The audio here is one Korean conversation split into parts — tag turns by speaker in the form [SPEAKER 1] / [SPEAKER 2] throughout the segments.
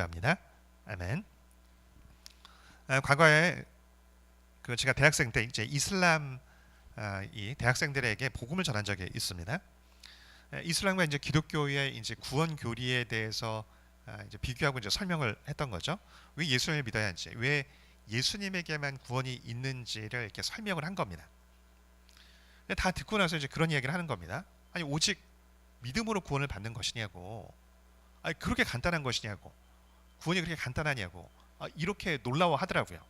[SPEAKER 1] 합니다. 아멘. 과거에 제가 대학생 때 이제 이슬람 이 대학생들에게 복음을 전한 적이 있습니다. 이슬람과 이제 기독교의 이제 구원 교리에 대해서 이제 비교하고 이제 설명을 했던 거죠. 왜 예수님을 믿어야 하는지, 왜 예수님에게만 구원이 있는지를 이렇게 설명을 한 겁니다. 근데 다 듣고 나서 이제 그런 이야기를 하는 겁니다. 아니 오직 믿음으로 구원을 받는 것이냐고, 아니 그렇게 간단한 것이냐고, 구원이 그렇게 간단하냐고, 이렇게 놀라워하더라고요.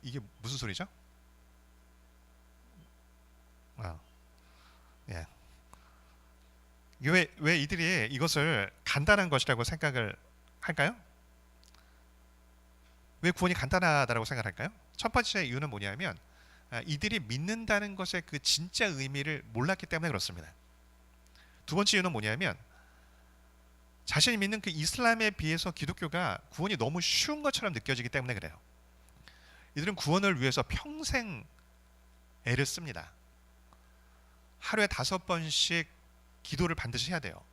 [SPEAKER 1] 이게 무슨 소리죠? 예. 왜 이들이 이것을 간단한 것이라고 생각을 할까요? 왜 구원이 간단하다고 생각할까요? 첫 번째 이유는 뭐냐면 이들이 믿는다는 것의 그 진짜 의미를 몰랐기 때문에 그렇습니다. 두 번째 이유는 뭐냐면 자신이 믿는 그 이슬람에 비해서 기독교가 구원이 너무 쉬운 것처럼 느껴지기 때문에 그래요. 이들은 구원을 위해서 평생 애를 씁니다. 하루에 5번씩 기도를 반드시 해야 돼요.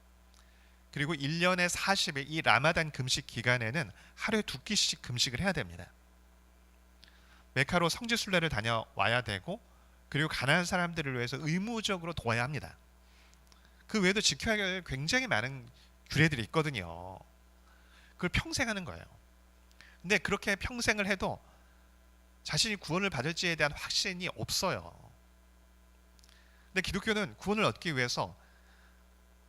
[SPEAKER 1] 그리고 1년에 40일 이 라마단 금식 기간에는 하루에 2끼씩 금식을 해야 됩니다. 메카로 성지순례를 다녀와야 되고, 그리고 가난한 사람들을 위해서 의무적으로 도와야 합니다. 그 외에도 지켜야 할 굉장히 많은 규례들이 있거든요. 그걸 평생 하는 거예요. 근데 그렇게 평생을 해도 자신이 구원을 받을지에 대한 확신이 없어요. 근데 기독교는 구원을 얻기 위해서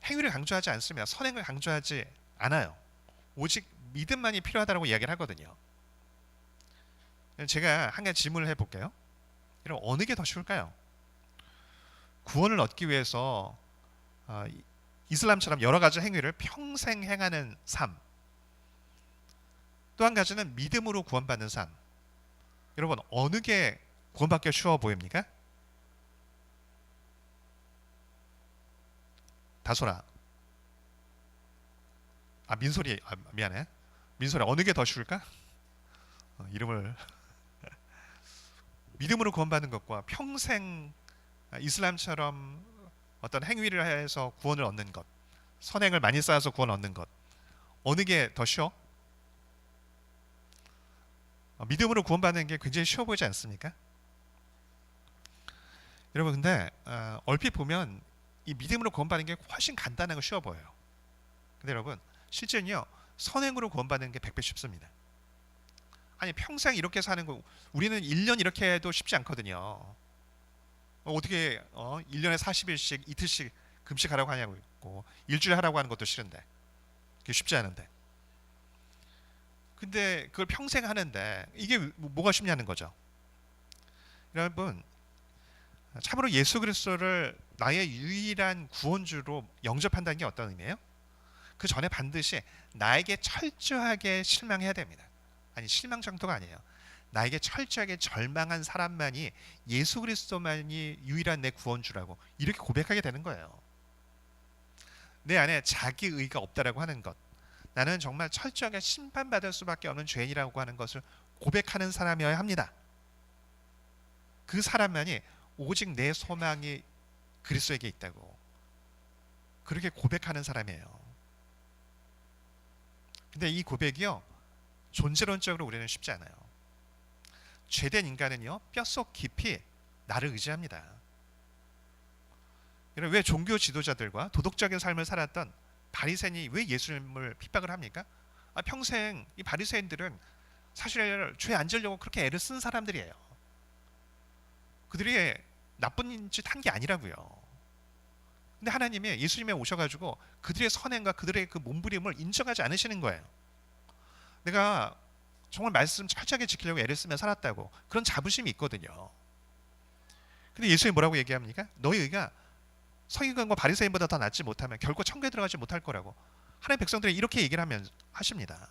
[SPEAKER 1] 행위를 강조하지 않습니다. 선행을 강조하지 않아요. 오직 믿음만이 필요하다고 이야기를 하거든요. 제가 한 가지 질문을 해볼게요. 그럼 어느 게 더 쉬울까요? 구원을 얻기 위해서 이슬람처럼 여러 가지 행위를 평생 행하는 삶, 또 한 가지는 믿음으로 구원받는 삶. 여러분 어느 게 구원받기 쉬워 보입니까? 다소라. 민소리. 미안해. 민소리 어느 게 더 쉬울까? 이름을 믿음으로 구원받는 것과 평생 이슬람처럼 어떤 행위를 해서 구원을 얻는 것, 선행을 많이 쌓아서 구원 얻는 것, 어느 게 더 쉬워? 믿음으로 구원받는 게 굉장히 쉬워 보이지 않습니까? 여러분 근데 얼핏 보면 이 믿음으로 구원받는 게 훨씬 간단하고 쉬워 보여요. 근데 여러분 실제는요, 선행으로 구원받는 게 100배 쉽습니다. 아니 평생 이렇게 사는 거, 우리는 1년 이렇게 해도 쉽지 않거든요. 어떻게 1년에 40일씩 이틀씩 금식하라고 하냐고 있고, 일주일 하라고 하는 것도 싫은데, 그게 쉽지 않은데. 근데 그걸 평생 하는데 이게 뭐가 쉽냐는 거죠. 여러분 참으로 예수 그리스도를 나의 유일한 구원주로 영접한다는 게 어떤 의미예요? 그 전에 반드시 나에게 철저하게 실망해야 됩니다. 아니 실망 정도가 아니에요. 나에게 철저하게 절망한 사람만이 예수 그리스도만이 유일한 내 구원주라고 이렇게 고백하게 되는 거예요. 내 안에 자기 의가 없다라고 하는 것, 나는 정말 철저하게 심판받을 수밖에 없는 죄인이라고 하는 것을 고백하는 사람이어야 합니다. 그 사람만이 오직 내 소망이 그리스도에게 있다고 그렇게 고백하는 사람이에요. 근데 이 고백이요, 존재론적으로 우리는 쉽지 않아요. 죄된 인간은요, 뼛속 깊이 나를 의지합니다. 왜 종교 지도자들과 도덕적인 삶을 살았던 바리새인이 왜 예수님을 핍박을 합니까? 평생 이 바리새인들은 사실 죄 안 지려고 그렇게 애를 쓴 사람들이에요. 그들이 나쁜 짓 한 게 아니라고요. 근데 하나님이 예수님에 오셔가지고 그들의 선행과 그들의 그 몸부림을 인정하지 않으시는 거예요. 내가 정말 말씀 철저하게 지키려고 애를 쓰며 살았다고, 그런 자부심이 있거든요. 근데 예수님이 뭐라고 얘기합니까? 너희 의가 서기관과 바리새인보다 더 낫지 못하면 결코 천국에 들어가지 못할 거라고 하나님 백성들이 이렇게 얘기를 하십니다.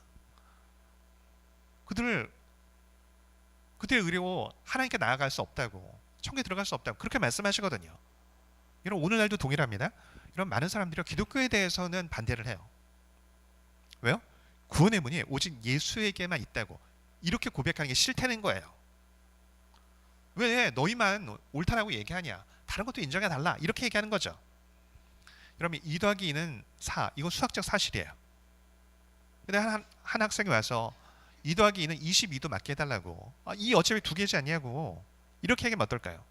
[SPEAKER 1] 그들의 의로 하나님께 나아갈 수 없다고, 천국에 들어갈 수 없다고 그렇게 말씀하시거든요. 이런 오늘날도 동일합니다. 이런 많은 사람들이 기독교에 대해서는 반대를 해요. 왜요? 구원의 문이 오직 예수에게만 있다고 이렇게 고백하는 게 싫다는 거예요. 왜 너희만 옳다라고 얘기하냐, 다른 것도 인정해 달라, 이렇게 얘기하는 거죠. 여러분 2 더하기 2는 4. 이건 수학적 사실이에요. 근데 한 학생이 와서 2 더하기 2는 22도 맞게 해달라고. 이 어차피 두 개지 않냐고. 이렇게 얘기하면 어떨까요?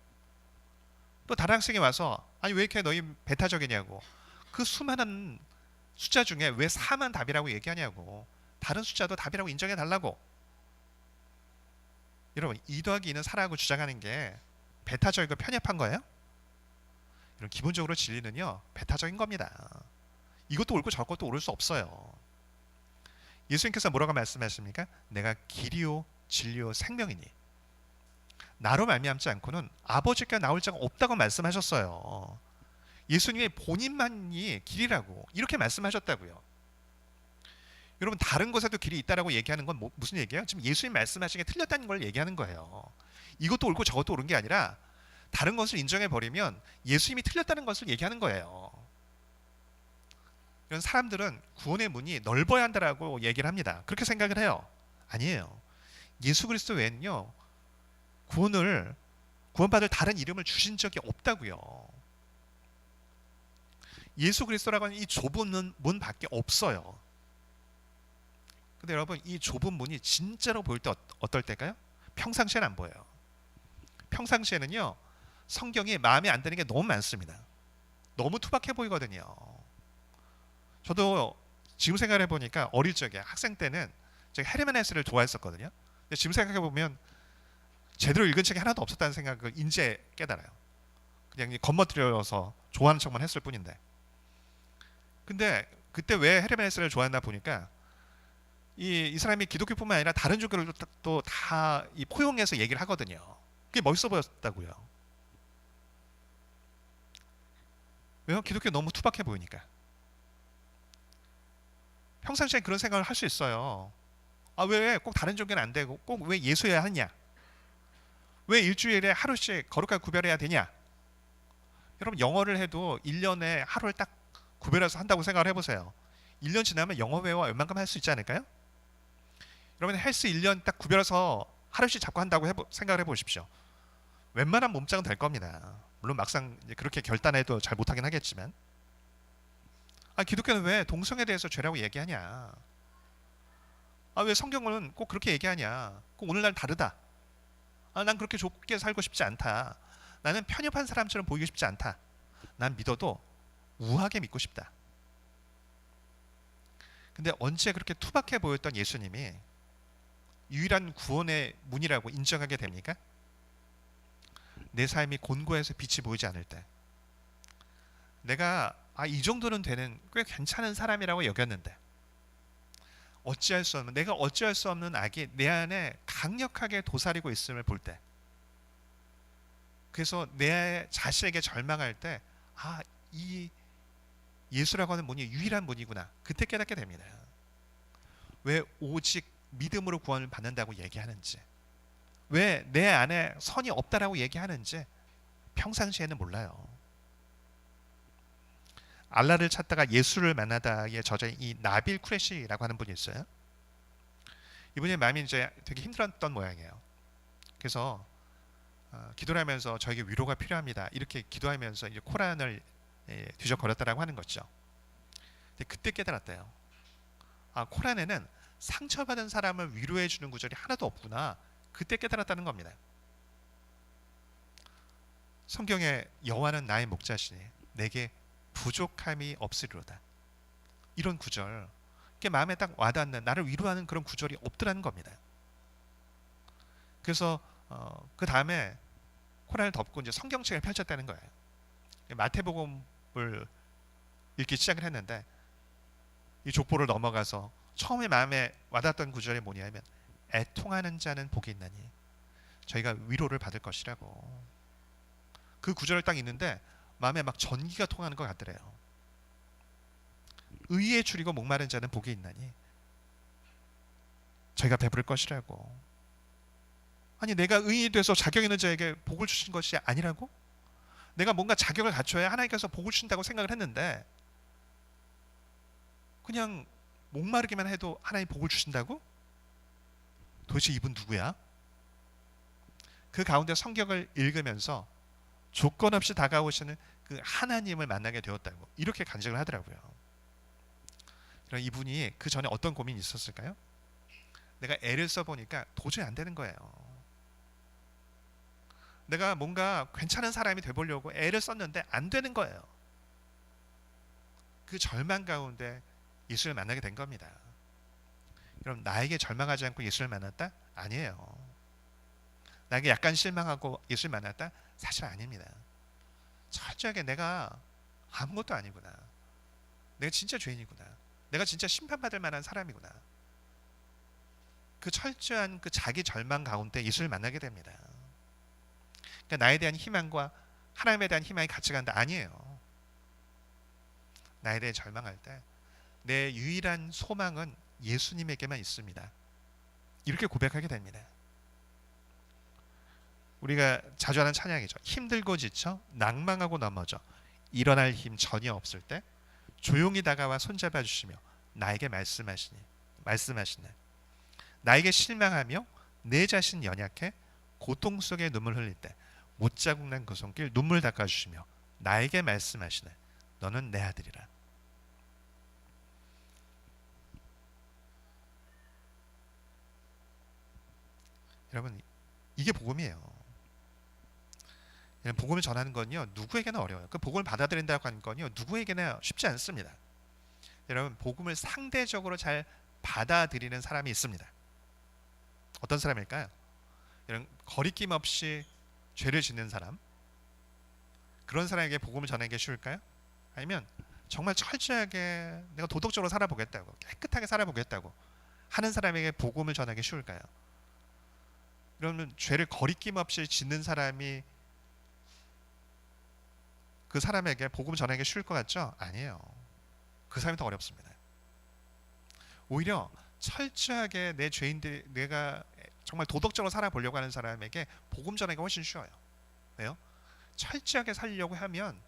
[SPEAKER 1] 또 다른 학생이 와서 아니 왜 이렇게 너희 배타적이냐고. 그 수많은 숫자 중에 왜 4만 답이라고 얘기하냐고. 다른 숫자도 답이라고 인정해 달라고. 여러분 2 더하기 2는 4라고 주장하는 게 배타적이고 편협한 거예요? 이런 기본적으로 진리는요 배타적인 겁니다. 이것도 옳고 저것도 옳을 수 없어요. 예수님께서 뭐라고 말씀하십니까? 내가 길이요 진리요 생명이니 나로 말미암지 않고는 아버지께 나올 자가 없다고 말씀하셨어요. 예수님의 본인만이 길이라고 이렇게 말씀하셨다고요. 여러분 다른 곳에도 길이 있다라고 얘기하는 건 무슨 얘기예요? 지금 예수님 말씀하신 게 틀렸다는 걸 얘기하는 거예요. 이것도 옳고 저것도 옳은 게 아니라 다른 것을 인정해 버리면 예수님이 틀렸다는 것을 얘기하는 거예요. 이런 사람들은 구원의 문이 넓어야 한다라고 얘기를 합니다. 그렇게 생각을 해요. 아니에요. 예수 그리스도 외에는요 구원받을 다른 이름을 주신 적이 없다고요. 예수 그리스도라고 하는 이 좁은 문밖에 없어요. 근데 여러분 이 좁은 문이 진짜로 보일 때 어떨 때일까요? 평상시에는 안 보여요. 평상시에는요 성경이 마음에 안 드는 게 너무 많습니다. 너무 투박해 보이거든요. 저도 지금 생각해 보니까 어릴 적에 학생 때는 제가 헤르만 헤세를 좋아했었거든요. 근데 지금 생각해 보면 제대로 읽은 책이 하나도 없었다는 생각을 이제 깨달아요. 그냥 겉멋들여서 좋아하는 척만 했을 뿐인데. 근데 그때 왜 헤르만 헤세를 좋아했나 보니까 이 사람이 기독교뿐만 아니라 다른 종교들도 다 포용해서 얘기를 하거든요. 그게 멋있어 보였다고요. 왜요? 기독교 너무 투박해 보이니까. 평상시에 그런 생각을 할 수 있어요. 왜 꼭 다른 종교는 안 되고 꼭 왜 예수여야 하냐? 왜 일주일에 하루씩 거룩하게 구별해야 되냐? 여러분 영어를 해도 1년에 하루를 딱 구별해서 한다고 생각을 해보세요. 1년 지나면 영어 외워 웬만큼 할 수 있지 않을까요? 여러분 헬스 1년 딱 구별해서 하루씩 잡고 한다고 생각을 해보십시오. 웬만한 몸짱은 될 겁니다. 물론 막상 이제 그렇게 결단해도 잘 못하긴 하겠지만 기독교는 왜 동성애에 대해서 죄라고 얘기하냐? 왜 성경은 꼭 그렇게 얘기하냐? 꼭 오늘날 다르다. 난 그렇게 좁게 살고 싶지 않다. 나는 편협한 사람처럼 보이고 싶지 않다. 난 믿어도 우아하게 믿고 싶다. 근데 언제 그렇게 투박해 보였던 예수님이 유일한 구원의 문이라고 인정하게 됩니까? 내 삶이 곤고해서 빛이 보이지 않을 때 내가 이 정도는 되는 꽤 괜찮은 사람이라고 여겼는데 내가 어찌할 수 없는 악이 내 안에 강력하게 도사리고 있음을 볼 때 그래서 내 자신에게 절망할 때 이 예수라고 하는 문이 유일한 문이구나 그때 깨닫게 됩니다. 왜 오직 믿음으로 구원을 받는다고 얘기하는지 왜 내 안에 선이 없다라고 얘기하는지 평상시에는 몰라요. 알라를 찾다가 예수를 만나다의 저자인 이 나빌 쿠레시라고 하는 분이 있어요. 이분의 마음이 이제 되게 힘들었던 모양이에요. 그래서 기도를 하면서 저에게 위로가 필요합니다. 이렇게 기도하면서 이제 코란을 뒤적거렸다라고 하는 거죠. 근데 그때 깨달았대요. 코란에는 상처받은 사람을 위로해 주는 구절이 하나도 없구나. 그때 깨달았다는 겁니다. 성경에 여호와는 나의 목자시니 내게 부족함이 없으리로다. 이런 구절, 그게 마음에 딱 와닿는 나를 위로하는 그런 구절이 없더라는 겁니다. 그래서 그 다음에 코란을 덮고 이제 성경책을 펼쳤다는 거예요. 마태복음을 읽기 시작을 했는데 이 족보를 넘어가서 처음에 마음에 와닿았던 구절이 뭐냐면 애통하는 자는 복이 있나니 저희가 위로를 받을 것이라고. 그 구절을 딱 읽는데 마음에 막 전기가 통하는 것 같더래요. 의에 줄이고 목마른 자는 복이 있나니 저희가 베풀 것이라고. 아니 내가 의인이 돼서 자격 있는 자에게 복을 주신 것이 아니라고? 내가 뭔가 자격을 갖춰야 하나님께서 복을 주신다고 생각을 했는데 그냥 목마르기만 해도 하나님 복을 주신다고? 도대체 이분 누구야? 그 가운데 성경을 읽으면서 조건 없이 다가오시는 그 하나님을 만나게 되었다고 이렇게 간증을 하더라고요. 그럼 이분이 그 전에 어떤 고민이 있었을까요? 내가 애를 써보니까 도저히 안 되는 거예요. 내가 뭔가 괜찮은 사람이 돼보려고 애를 썼는데 안 되는 거예요. 그 절망 가운데 예수를 만나게 된 겁니다. 그럼 나에게 절망하지 않고 예수를 만났다? 아니에요. 나에게 약간 실망하고 예수를 만났다? 사실 아닙니다. 철저하게 내가 아무것도 아니구나. 내가 진짜 죄인이구나. 내가 진짜 심판받을 만한 사람이구나. 그 철저한 그 자기 절망 가운데 예수를 만나게 됩니다. 그러니까 나에 대한 희망과 하나님에 대한 희망이 같이 간다? 아니에요. 나에 대해 절망할 때 내 유일한 소망은 예수님에게만 있습니다. 이렇게 고백하게 됩니다. 우리가 자주 하는 찬양이죠. 힘들고 지쳐 낭망하고 넘어져 일어날 힘 전혀 없을 때 조용히 다가와 손잡아 주시며 나에게 말씀하시네. 나에게 실망하며 내 자신 연약해 고통 속에 눈물 흘릴 때 못자국 난 그 손길 눈물 닦아주시며 나에게 말씀하시네. 너는 내 아들이라. 여러분, 이게 복음이에요. 복음을 전하는 건요 누구에게나 어려워요. 그 복음을 받아들인다고 하는 건요 누구에게나 쉽지 않습니다. 여러분, 복음을 상대적으로 잘 받아들이는 사람이 있습니다. 어떤 사람일까요? 이런 거리낌 없이 죄를 짓는 사람, 그런 사람에게 복음을 전하는 게 쉬울까요? 아니면 정말 철저하게 내가 도덕적으로 살아보겠다고, 깨끗하게 살아보겠다고 하는 사람에게 복음을 전하기 쉬울까요? 그러면 죄를 거리낌 없이 짓는 사람이 그 사람에게 복음을 전하기 쉬울 것 같죠? 아니에요. 그 사람이 더 어렵습니다. 오히려 철저하게 내 죄인들, 내가 정말 도덕적으로 살아보려고 하는 사람에게 복음 전하기가 훨씬 쉬워요. 왜요? 철저하게 살려고 하면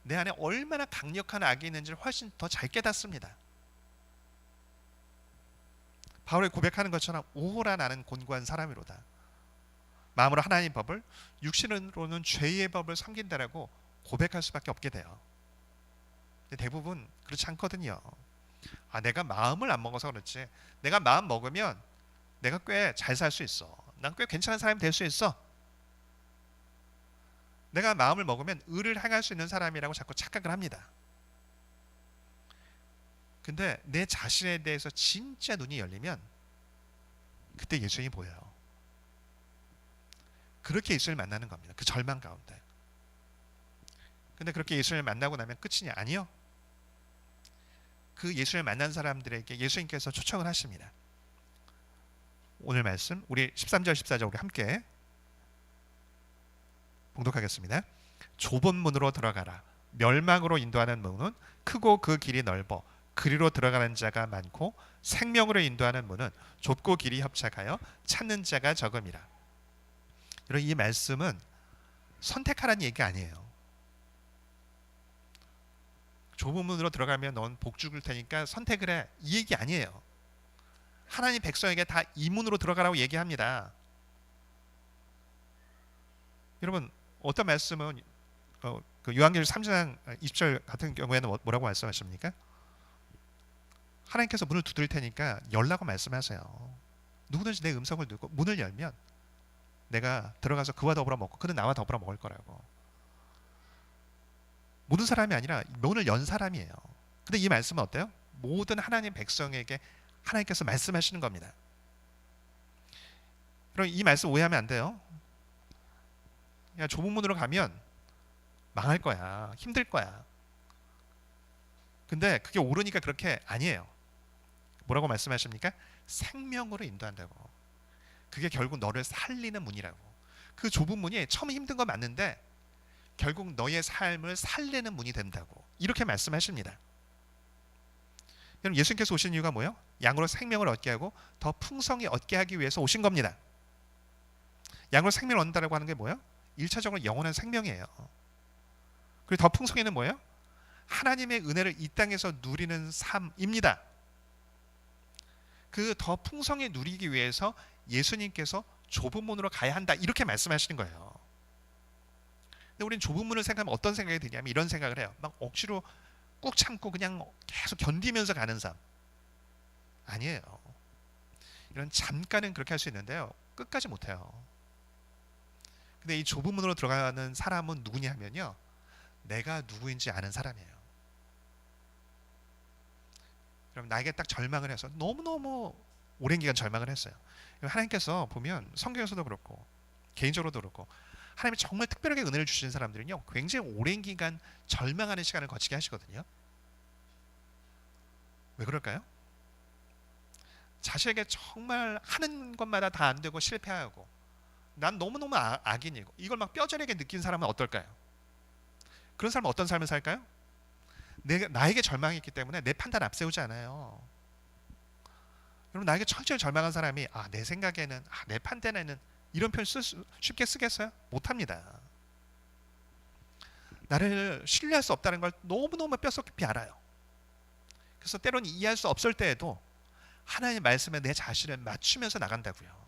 [SPEAKER 1] 내 안에 얼마나 강력한 악이 있는지를 훨씬 더 잘 깨닫습니다. 바울이 고백하는 것처럼 오호라 나는 곤고한 사람이로다. 마음으로 하나님 법을, 육신으로는 죄의 법을 섬긴다라고 고백할 수밖에 없게 돼요. 근데 대부분 그렇지 않거든요. 내가 마음을 안 먹어서 그렇지. 내가 마음 먹으면 내가 꽤 잘 살 수 있어. 난 꽤 괜찮은 사람이 될 수 있어. 내가 마음을 먹으면 의를 행할 수 있는 사람이라고 자꾸 착각을 합니다. 근데 내 자신에 대해서 진짜 눈이 열리면 그때 예수님이 보여요. 그렇게 예수를 만나는 겁니다. 그 절망 가운데. 근데 그렇게 예수를 만나고 나면 끝이냐? 아니요. 그 예수를 만난 사람들에게 예수님께서 초청을 하십니다. 오늘 말씀 우리 13절 14절 우리 함께 봉독하겠습니다. 좁은 문으로 들어가라. 멸망으로 인도하는 문은 크고 그 길이 넓어 그리로 들어가는 자가 많고 생명으로 인도하는 문은 좁고 길이 협착하여 찾는 자가 적음이라. 여러분, 이 말씀은 선택하라는 얘기가 아니에요. 좁은 문으로 들어가면 넌 복 죽을 테니까 선택을 해. 이 얘기 아니에요. 하나님 백성에게 다 이 문으로 들어가라고 얘기합니다. 여러분, 어떤 말씀은 그 요한계시록 3장 20절 같은 경우에는 뭐라고 말씀하십니까? 하나님께서 문을 두드릴 테니까 열라고 말씀하세요. 누구든지 내 음성을 듣고 문을 열면 내가 들어가서 그와 더불어 먹고 그는 나와 더불어 먹을 거라고. 모든 사람이 아니라 문을 연 사람이에요. 근데 이 말씀은 어때요? 모든 하나님 백성에게 하나님께서 말씀하시는 겁니다. 그럼 이 말씀 오해하면 안 돼요. 야, 좁은 문으로 가면 망할 거야. 힘들 거야. 근데 그게 옳으니까 그렇게 아니에요. 뭐라고 말씀하십니까? 생명으로 인도한다고. 그게 결국 너를 살리는 문이라고. 그 좁은 문이 처음 힘든 건 맞는데 결국 너의 삶을 살리는 문이 된다고. 이렇게 말씀하십니다. 그럼 예수님께서 오신 이유가 뭐예요? 양으로 생명을 얻게 하고 더 풍성히 얻게 하기 위해서 오신 겁니다. 양으로 생명을 얻는다고 하는 게 뭐예요? 1차적으로 영원한 생명이에요. 그리고 더 풍성히는 뭐예요? 하나님의 은혜를 이 땅에서 누리는 삶입니다. 그 더 풍성히 누리기 위해서 예수님께서 좁은 문으로 가야 한다. 이렇게 말씀하시는 거예요. 근데 우리는 좁은 문을 생각하면 어떤 생각이 드냐면 이런 생각을 해요. 막 억지로 꾹 참고 그냥 계속 견디면서 가는 삶. 아니에요. 이런 잠깐은 그렇게 할 수 있는데요. 끝까지 못해요. 근데 이 좁은 문으로 들어가는 사람은 누구냐 하면요. 내가 누구인지 아는 사람이에요. 그럼 나에게 딱 절망을 해서 너무너무 오랜 기간 절망을 했어요. 하나님께서 보면 성경에서도 그렇고 개인적으로도 그렇고 하나님이 정말 특별하게 은혜를 주시는 사람들은요. 굉장히 오랜 기간 절망하는 시간을 거치게 하시거든요. 왜 그럴까요? 자신에게 정말 하는 것마다 다 안 되고 실패하고 난 너무너무 악인이고 이걸 막 뼈저리게 느낀 사람은 어떨까요? 그런 사람은 어떤 삶을 살까요? 나에게 절망이 있기 때문에 내 판단 앞세우지 않아요. 여러분 나에게 철저히 절망한 사람이 내 생각에는 내 판단에는 이런 표현 쉽게 쓰겠어요? 못합니다. 나를 신뢰할 수 없다는 걸 너무너무 뼛속 깊이 알아요. 그래서 때로는 이해할 수 없을 때에도 하나님의 말씀에 내 자신을 맞추면서 나간다고요.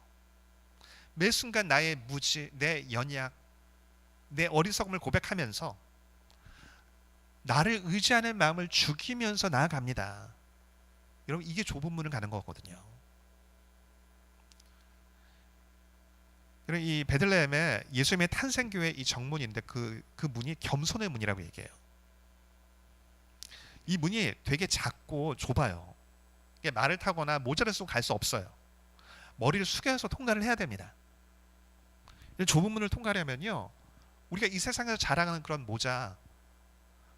[SPEAKER 1] 매 순간 나의 무지, 내 연약, 내 어리석음을 고백하면서 나를 의지하는 마음을 죽이면서 나아갑니다. 여러분 이게 좁은 문을 가는 거거든요. 이 베들레헴의 예수님의 탄생교회 이 정문인데 그 문이 겸손의 문이라고 얘기해요. 이 문이 되게 작고 좁아요. 말을 타거나 모자를 쓰고 갈 수 없어요. 머리를 숙여서 통과를 해야 됩니다. 좁은 문을 통과하려면요, 우리가 이 세상에서 자랑하는 그런 모자,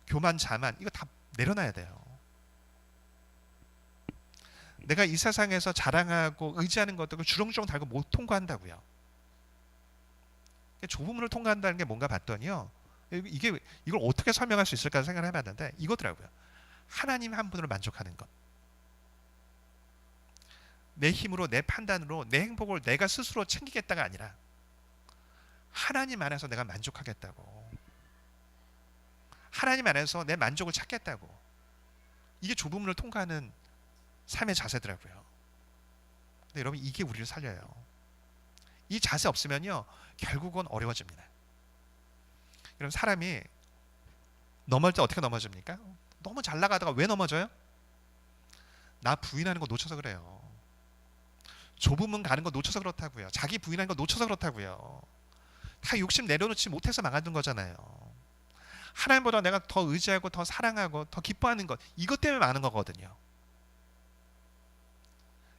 [SPEAKER 1] 교만, 자만 이거 다 내려놔야 돼요. 내가 이 세상에서 자랑하고 의지하는 것들을 주렁주렁 달고 못 통과한다고요. 좁은 문을 통과한다는 게 뭔가 봤더니요, 이걸 어떻게 설명할 수 있을까 생각을 해봤는데 이거더라고요. 하나님 한 분으로 만족하는 것. 내 힘으로 내 판단으로 내 행복을 내가 스스로 챙기겠다가 아니라 하나님 안에서 내가 만족하겠다고, 하나님 안에서 내 만족을 찾겠다고. 이게 좁은 문을 통과하는 삶의 자세더라고요. 근데 여러분 이게 우리를 살려요. 이 자세 없으면요 결국은 어려워집니다. 여러분 사람이 넘어질 때 어떻게 넘어집니까? 너무 잘 나가다가 왜 넘어져요? 나 부인하는 거 놓쳐서 그래요. 좁은 문 가는 거 놓쳐서 그렇다고요. 자기 부인하는 거 놓쳐서 그렇다고요. 다 욕심 내려놓지 못해서 망하는 거잖아요. 하나님보다 내가 더 의지하고 더 사랑하고 더 기뻐하는 것, 이것 때문에 많은 거거든요.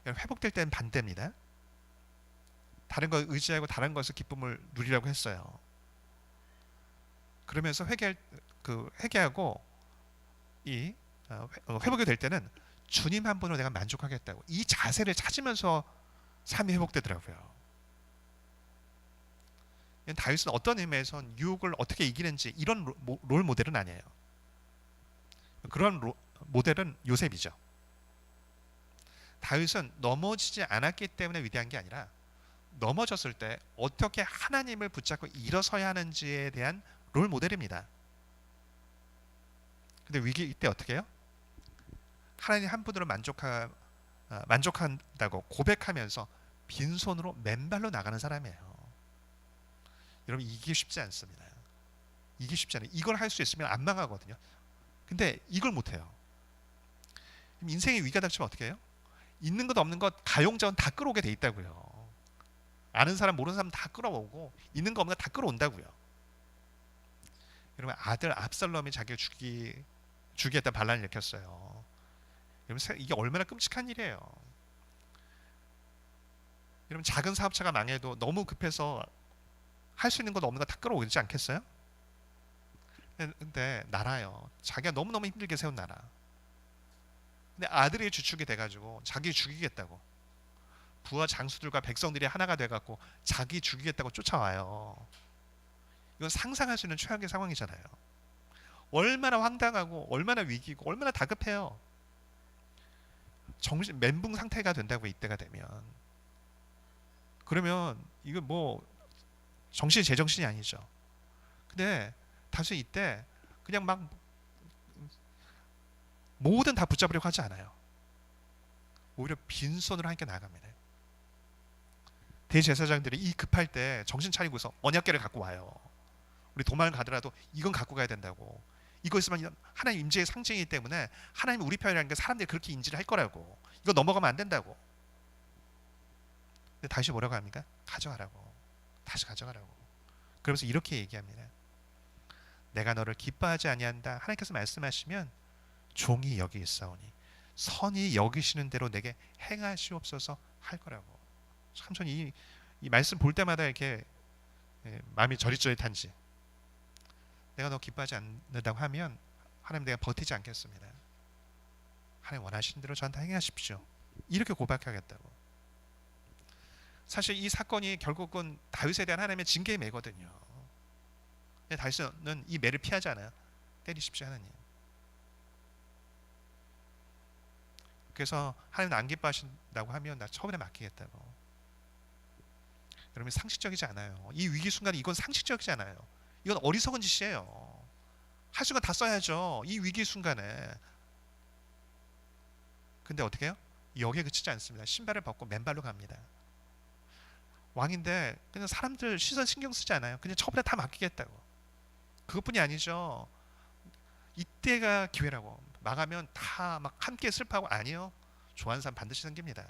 [SPEAKER 1] 회복될 때는 반대입니다. 다른 걸 의지하고 다른 것을 기쁨을 누리라고 했어요. 그러면서 회개하고 회복이 될 때는 주님 한 분으로 내가 만족하겠다고 이 자세를 찾으면서 삶이 회복되더라고요. 다윗은 어떤 의미에선 유혹을 어떻게 이기는지 이런 롤 모델은 아니에요. 그런 모델은 요셉이죠. 다윗은 넘어지지 않았기 때문에 위대한 게 아니라 넘어졌을 때 어떻게 하나님을 붙잡고 일어서야 하는지에 대한 롤 모델입니다. 근데 위기 때 어떻게 해요? 하나님 한 분으로 만족한다고 고백하면서 빈손으로 맨발로 나가는 사람이에요. 여러분 이게 쉽지 않습니다. 이게 쉽지 않아요. 이걸 할 수 있으면 안 망하거든요. 근데 이걸 못해요. 인생에 위기가 닥치면 어떻게 해요? 있는 것 없는 것 가용자원 다 끌어오게 돼 있다고요. 아는 사람 모르는 사람 다 끌어오고 있는 거 없는 거 다 끌어온다고요. 여러분 아들 압살롬이 자기를 죽이겠다 반란을 일으켰어요. 여러분 이게 얼마나 끔찍한 일이에요. 여러분 작은 사업체가 망해도 너무 급해서 할 수 있는 것 없는 거 다 끌어오지 않겠어요? 근데 나라요. 자기가 너무너무 힘들게 세운 나라. 근데 아들이 주축이 돼가지고 자기 죽이겠다고, 부하 장수들과 백성들이 하나가 돼갖고 자기 죽이겠다고 쫓아와요. 이건 상상할 수 있는 최악의 상황이잖아요. 얼마나 황당하고 얼마나 위기고 얼마나 다급해요. 정신 멘붕 상태가 된다고 이때가 되면. 그러면 이거 뭐 정신이 제정신이 아니죠. 근데 다시 이때 그냥 막 뭐든 다 붙잡으려고 하지 않아요. 오히려 빈손으로 함께 나갑니다. 대제사장들이 이 급할 때 정신 차리고서 언약궤를 갖고 와요. 우리 도망을 가더라도 이건 갖고 가야 된다고. 이거 있으면 하나님 임재의 상징이기 때문에 하나님이 우리 편이라는 게 사람들이 그렇게 인지를 할 거라고. 이거 넘어가면 안 된다고. 근데 다시 뭐라고 합니까? 가져가라고. 다시 가져가라고. 그러면서 이렇게 얘기합니다. 내가 너를 기뻐하지 아니한다. 하나님께서 말씀하시면 종이 여기 있사오니 선이 여기시는 대로 내게 행하시옵소서 할 거라고. 참 저는 이 말씀 볼 때마다 이렇게 마음이 저릿저릿한지. 내가 너 기뻐하지 않는다고 하면 하나님 내가 버티지 않겠습니다. 하나님 원하시는 대로 저한테 행하십시오. 이렇게 고백하겠다고. 사실 이 사건이 결국은 다윗에 대한 하나님의 징계의 매거든요. 근데 다윗은 이 매를 피하지 않아요. 때리십시오 하나님. 그래서 하나님 안 기뻐하신다고 하면 나 처음에 맡기겠다고. 여러분 상식적이지 않아요. 이 위기 순간에 이건 상식적이지 않아요. 이건 어리석은 짓이에요. 할 수가 다 써야죠. 이 위기 순간에. 근데 어떻게 해요? 여기에 그치지 않습니다. 신발을 벗고 맨발로 갑니다. 왕인데 그냥 사람들 시선 신경 쓰지 않아요. 그냥 처음에 다 맡기겠다고. 그것뿐이 아니죠. 이때가 기회라고. 망하면 다 막 함께 슬퍼하고 아니요. 좋아하는 사람 반드시 생깁니다.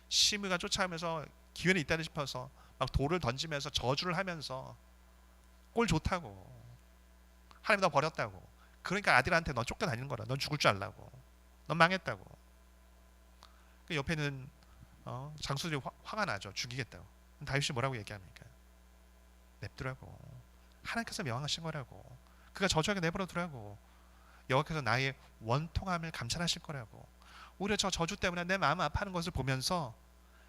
[SPEAKER 1] 시므가 쫓아오면서 기회는 있다는 싶어서 막 돌을 던지면서 저주를 하면서 꼴 좋다고. 하나님 너 버렸다고. 그러니까 아들한테 너 쫓겨다니는 거라. 넌 죽을 줄 알라고. 넌 망했다고. 그 옆에는 장수들이 화가 나죠. 죽이겠다고. 다윗이 뭐라고 얘기합니까? 냅두라고. 하나님께서 명하신 거라고. 그가 저주하게 내버려 두라고. 여호와께서 나의 원통함을 감찰하실 거라고. 오히려 저 저주 때문에 내 마음 아파하는 것을 보면서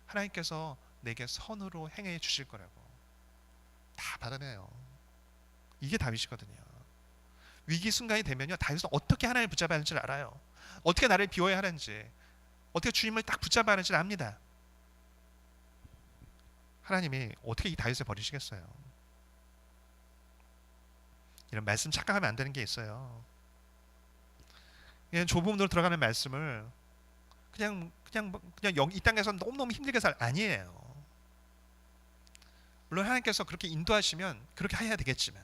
[SPEAKER 1] 하나님께서 내게 선으로 행해 주실 거라고. 다 받아내요. 이게 다윗이거든요. 위기 순간이 되면요, 다윗은 어떻게 하나님을 붙잡아야 하는지 알아요. 어떻게 나를 비워야 하는지, 어떻게 주님을 딱 붙잡아야 하는지 압니다. 하나님이 어떻게 이 다윗을 버리시겠어요? 이런 말씀 착각하면 안 되는 게 있어요. 그냥 좁은 문으로 들어가는 말씀을 그냥 이 땅에서 너무너무 힘들게 아니에요. 물론 하나님께서 그렇게 인도하시면 그렇게 해야 되겠지만,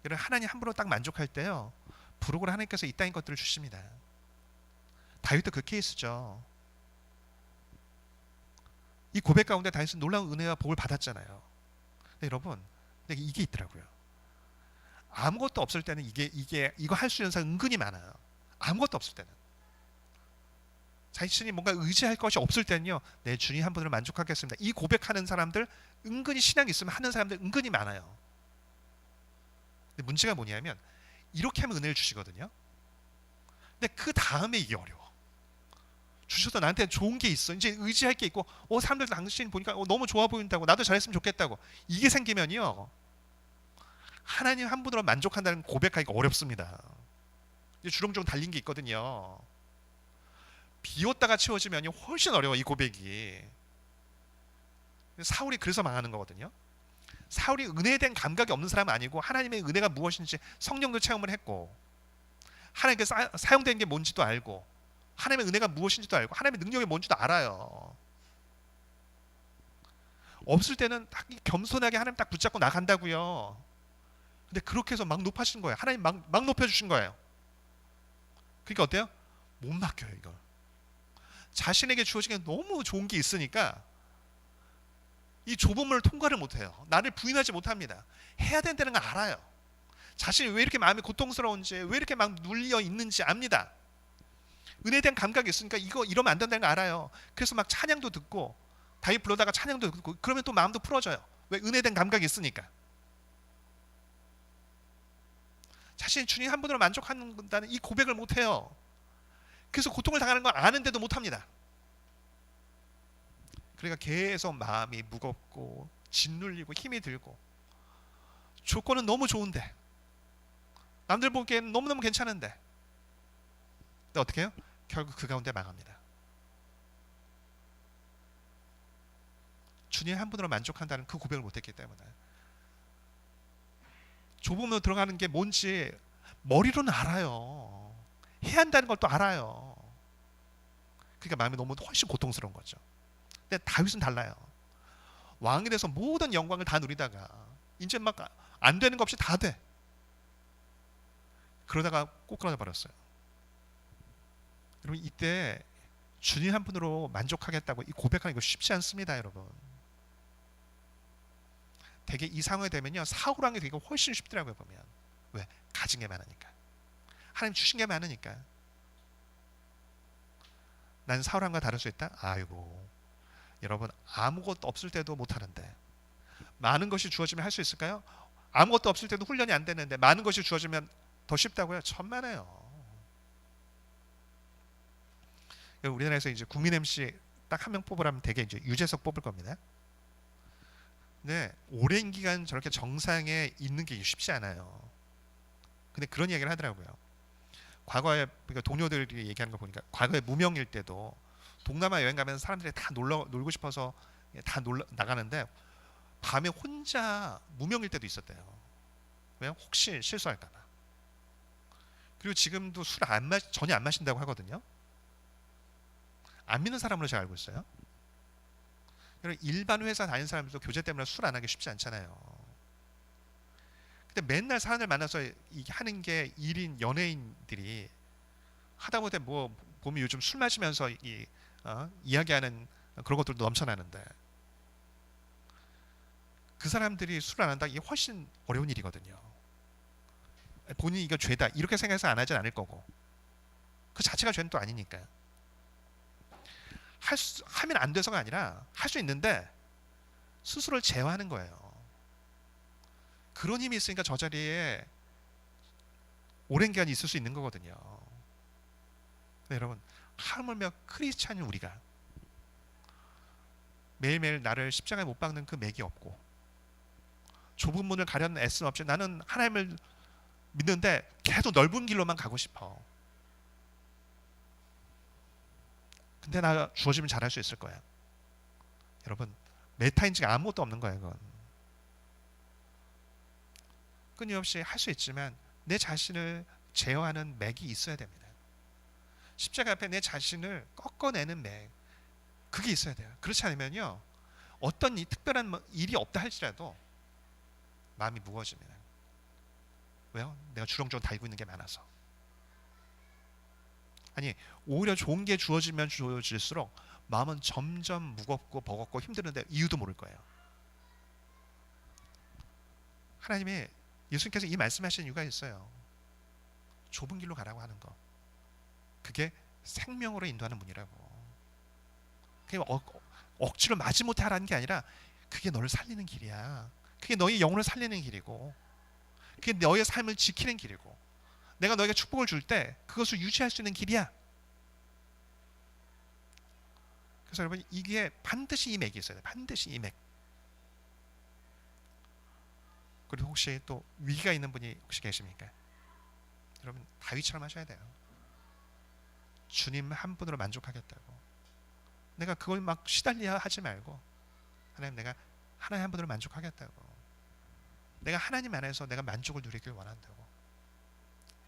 [SPEAKER 1] 여러분 하나님 함부로 딱 만족할 때요, 부록으로 하나님께서 이 땅의 것들을 주십니다. 다윗도 그 케이스죠. 이 고백 가운데 다윗은 놀라운 은혜와 복을 받았잖아요. 근데 여러분, 근데 이게 있더라고요. 아무것도 없을 때는 이거 할 수 있는 사람 은근히 많아요. 아무것도 없을 때는. 자신이 뭔가 의지할 것이 없을 때는요, 내 주님 한 분을 만족하겠습니다. 이 고백하는 사람들, 은근히 신앙이 있으면 하는 사람들 은근히 많아요. 근데 문제가 뭐냐면 이렇게 하면 은혜를 주시거든요. 근데 그 다음에 이게 어려워. 주셔서 나한테 좋은 게 있어. 이제 의지할 게 있고, 사람들 당신 보니까 너무 좋아 보인다고, 나도 잘했으면 좋겠다고. 이게 생기면요, 하나님 한 분으로 만족한다는 고백하기가 어렵습니다. 이제 주렁주렁 달린 게 있거든요. 비웠다가 채워지면 훨씬 어려워, 이 고백이. 사울이 그래서 망하는 거거든요. 사울이 은혜에 대한 감각이 없는 사람은 아니고, 하나님의 은혜가 무엇인지 성령도 체험을 했고, 하나님께 사용된 게 뭔지도 알고, 하나님의 은혜가 무엇인지도 알고, 하나님의 능력이 뭔지도 알아요. 없을 때는 딱 겸손하게 하나님 딱 붙잡고 나간다고요. 근데 그렇게 해서 막 높아진 거예요. 하나님 막 높여주신 거예요. 그러니까 어때요? 못 맡겨요, 이걸. 자신에게 주어진 게 너무 좋은 게 있으니까 이 좁은 문을 통과를 못해요. 나를 부인하지 못합니다. 해야 된다는 걸 알아요. 자신이 왜 이렇게 마음이 고통스러운지, 왜 이렇게 막 눌려 있는지 압니다. 은혜에 대한 감각이 있으니까 이러면 안 된다는 걸 알아요. 그래서 막 찬양도 듣고, 다윗 불러다가 찬양도 듣고, 그러면 또 마음도 풀어져요. 왜? 은혜에 대한 감각이 있으니까. 자신이 주님 한 분으로 만족한다는 이 고백을 못해요. 그래서 고통을 당하는 걸 아는데도 못합니다. 그러니까 계속 마음이 무겁고 짓눌리고 힘이 들고, 조건은 너무 좋은데, 남들 보기에는 너무너무 괜찮은데, 근데 어떻게 해요? 결국 그 가운데 망합니다. 주님 한 분으로 만족한다는 그 고백을 못했기 때문에. 좁음으로 들어가는 게 뭔지 머리로는 알아요. 해야 한다는 걸 또 알아요. 그러니까 마음이 너무 훨씬 고통스러운 거죠. 근데 다윗은 달라요. 왕이 돼서 모든 영광을 다 누리다가 이제 막 안 되는 것 없이 다 돼. 그러다가 꼬꾸라져 버렸어요. 여러분 이때 주님 한 분으로 만족하겠다고 이 고백하는 거 쉽지 않습니다, 여러분. 되게 이 상황이 되면요 사울왕이 되게 훨씬 쉽더라고요 보면. 왜? 가진 게 많으니까. 하나님 주신 게 많으니까. 난 사울왕과 다를 수 있다? 아이고 여러분 아무것도 없을 때도 못하는데 많은 것이 주어지면 할 수 있을까요? 아무것도 없을 때도 훈련이 안 되는데 많은 것이 주어지면 더 쉽다고요? 천만에요. 우리나라에서 이제 국민 MC 딱 한 명 뽑으라면 되게 이제 유재석 뽑을 겁니다. 근데 오랜 기간 저렇게 정상에 있는 게 쉽지 않아요. 근데 그런 이야기를 하더라고요. 과거에 그러니까 동료들이 얘기하는 거 보니까 과거에 무명일 때도 동남아 여행 가면 사람들이 다 놀고 싶어서 다 나가는데 밤에 혼자 무명일 때도 있었대요. 왜? 혹시 실수할까 봐. 그리고 지금도 술 전혀 안 마신다고 하거든요. 안 믿는 사람으로 제가 알고 있어요. 일반 회사 다니는 사람들도 교제 때문에 술 안 하기 쉽지 않잖아요. 근데 맨날 사람들 만나서 하는 게 일인 연예인들이 하다못해 뭐 보면 요즘 술 마시면서 이야기하는 그런 것들도 넘쳐나는데 그 사람들이 술 안 한다 이게 훨씬 어려운 일이거든요. 본인이 이거 죄다 이렇게 생각해서 안 하진 않을 거고 그 자체가 죄는 또 아니니까요. 하면 안 돼서가 아니라 할 수 있는데 스스로를 제어하는 거예요. 그런 힘이 있으니까 저 자리에 오랜 기간 있을 수 있는 거거든요. 여러분 하물며 크리스찬인 우리가 매일매일 나를 십자가에 못 박는 그 맥이 없고 좁은 문을 가려는 애씀 없이 나는 하나님을 믿는데 계속 넓은 길로만 가고 싶어. 근데 나 주어지면 잘할 수 있을 거야. 여러분 메타인지가 아무것도 없는 거예요. 그건 끊임없이 할 수 있지만 내 자신을 제어하는 맥이 있어야 됩니다. 십자가 앞에 내 자신을 꺾어내는 맥 그게 있어야 돼요. 그렇지 않으면요 어떤 특별한 일이 없다 할지라도 마음이 무거워집니다. 왜요? 내가 주렁주렁 달고 있는 게 많아서. 아니 오히려 좋은 게 주어지면 주어질수록 마음은 점점 무겁고 버겁고 힘드는데 이유도 모를 거예요. 하나님이 예수님께서 이 말씀하신 이유가 있어요. 좁은 길로 가라고 하는 거. 그게 생명으로 인도하는 문이라고. 그게 억지로 마지못해 하라는 게 아니라 그게 너를 살리는 길이야. 그게 너의 영혼을 살리는 길이고 그게 너의 삶을 지키는 길이고 내가 너에게 축복을 줄 때 그것을 유지할 수 있는 길이야. 그래서 여러분 이게 반드시 이 맥이 있어야 돼요. 반드시 이 맥. 그리고 혹시 또 위기가 있는 분이 혹시 계십니까? 여러분 다윗처럼 하셔야 돼요. 주님 한 분으로 만족하겠다고. 내가 그걸 막 시달려 하지 말고 하나님 내가 하나님 한 분으로 만족하겠다고. 내가 하나님 안에서 내가 만족을 누리길 원한다고.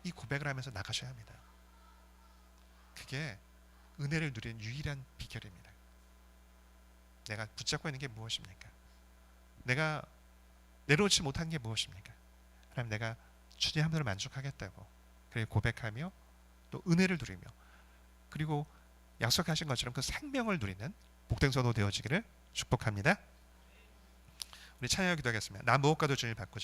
[SPEAKER 1] 이 고백을 하면서 나가셔야 합니다. 그게 은혜를 누리는 유일한 비결입니다. 내가 붙잡고 있는 게 무엇입니까? 내가 내려놓지 못한 게 무엇입니까? 하나님 내가 주님 한 분으로 만족하겠다고. 그리고 고백하며 또 은혜를 누리며 그리고 약속하신 것처럼 그 생명을 누리는 복된 성도 되어지기를 축복합니다. 우리 찬양을 기도하겠습니다. 나 무엇과도 주님을 바꾸지